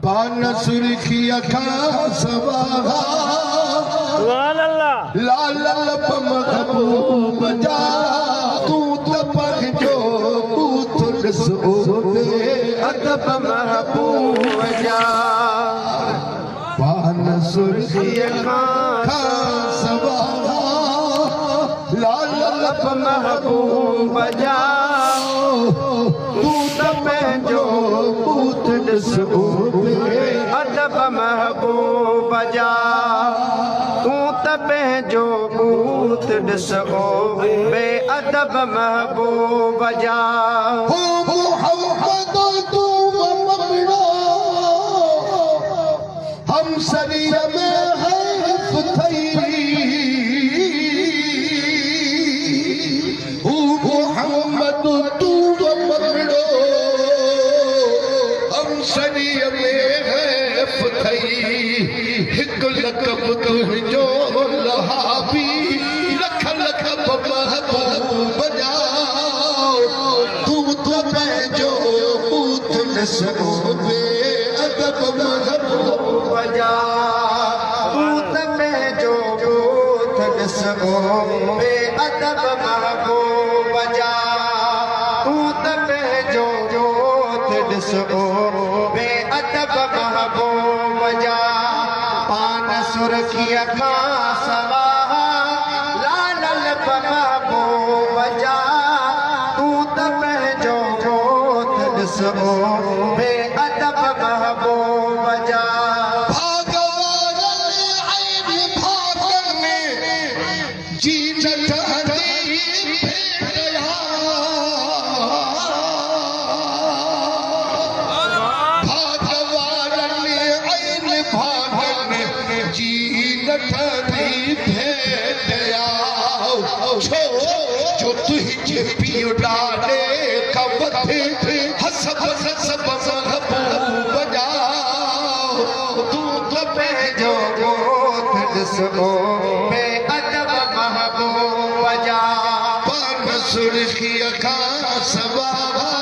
पान सुर्खी अखा सवाहा लाल लब महबूब जा तू तपख जो बूथ ॾिसो अदब महबूब जा पान सुर्खी अखा सवाहा लाल लब महबूब जा तू तपंहिंजो बूथ ॾिसो अदब महबूब जा तू तपंहिंजो बूथ ॾिसो बेअदब महबूब जा हो मोहम्मद तू ममड़ो हम शरीर में हैफ थई हो मोहम्मद तू ममड़ो हम शरीर में हैफ थई हिक लक़ब तुंहिंजो लहाबी लख लख महबूब जा तू पंहिंजो बूथ ॾिसो बेअदब महबूब जा तू पंहिंजो बूथ ॾिसो बेअदब महबूब जा तू पंहिंजो बूथ ॾिसो बेअदब महबूब जा पान सुर्खी अखा सवाहा लाल लब महबूब जा तू पंहिंजो बूथ ॾिसो बेअदब महबूब जा जो तुझे पियो डाले कबत हसब हसब महबूब जा तू पंहिंजो बूथ ॾिसो बेअदब महबूब जा पान सुर्खी अखा सवाहा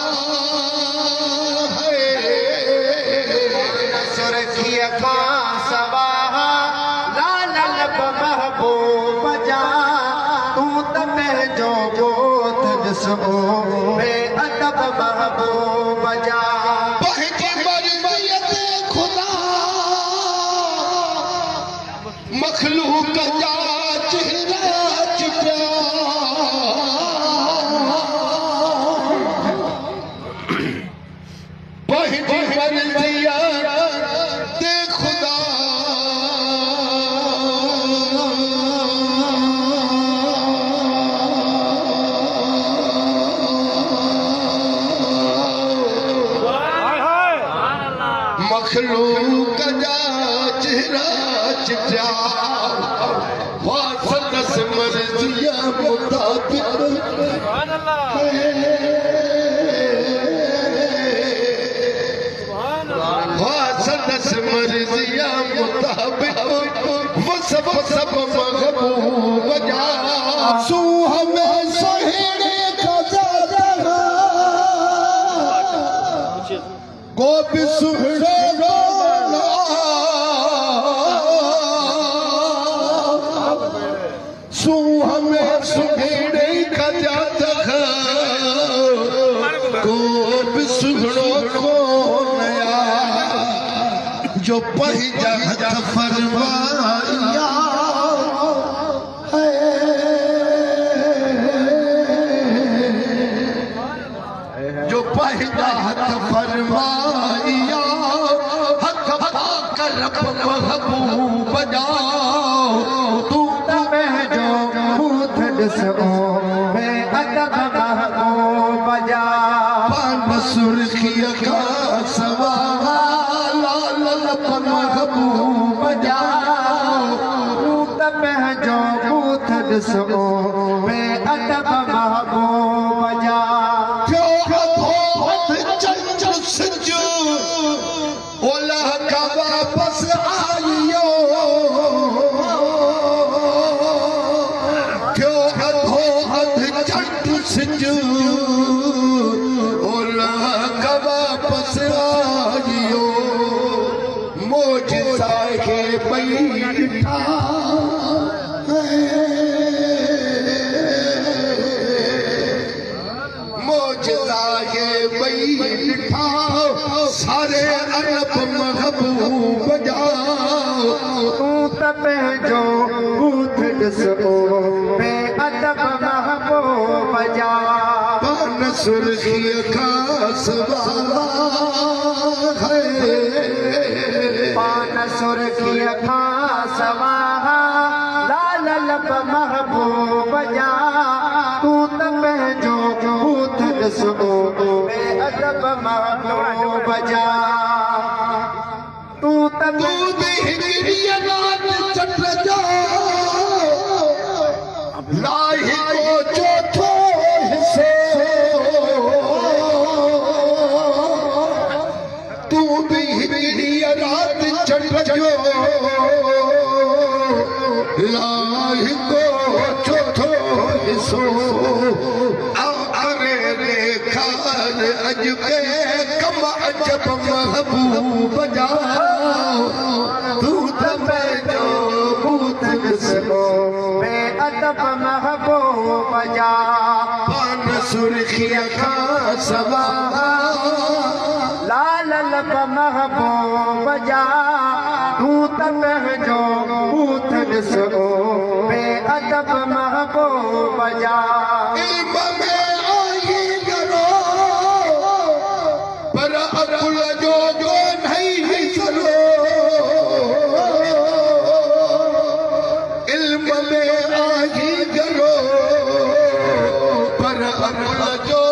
सुर्खी अखा सवाहा लाल लब महबूब जा तू पंहिंजो बूथ ॾिसो बेअदब महबूब जा पंहिंजी मर्ज़ीअ ते ख़ुदा मख़लूक जा चेहरा छुपिया पंहिंजी मर्ज़ीअ ते ख़ुदा मखलूक जा चेहरा चिटिया वासदस मर्ज़िया मुताबिक वासदस मर्ज़िया मुताबिक वो सब महबूब जा सूह में सुहिणे खज़ाना को भी सुहिणे सूह में सुहिणे खज़ाना को भी सुहिणो कोन जो पंहिंजा हथ फरमाया जो पंहिंजा हथ फरमाया हथ पाकर महबूब जा तू पंहिंजो बूथ ॾिसो बेअदब महबूब जा पान सुर्खी अखा सवाहा लाल लब महबूब जा तू पंहिंजो बूथ ॾिसो बेअदब महबूब जा ओलह का वापस आइयो क्यों अधो अध चट सिंज ओलह का वापस आइयो बई ॾिठा मोजज़ा ये बई ॾिठा सारे अरब महबूब जा तूं त पंहिंजो बूथ ॾिसो बेअदब महबूब जा पान सुर्खीअ खां सवाला पान सुर्खीअ खां सवाहा लाल लब महबूब जा तूं त पंहिंजो बूथ ॾिसो बेअदब महबूब जा तूं त दूध हिकिड़ीअ रात चट जा लाही को चोथो हिस्सो तूं बि हिकिड़ीअ रात चट जो लाही को चोथो हिस्सो आखिर देखार अॼु के कम अजब महबूब जा तूं त पंहिंजो बूथ ॾिसो बेअदब महबूब जा पान सुर्खीअ खां सवाला लाल लब महबूब जा तूं त पंहिंजो बूथ ॾिसो बेअदब महबूब जा इल्म में आई करो पर अकुल जो नहीं चलो इल्म में आई करो पर अकुल जो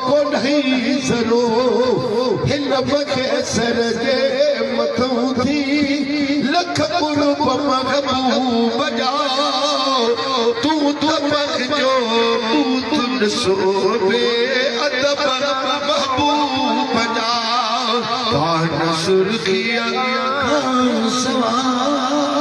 को नहीं चलो हिलब के सर जे मथों थी लख कुर्ब महबूब जा तूं त पंहिंजो बूथ ॾिसो बेअदब महबूब जा पान सुर्खीअ खां सवाला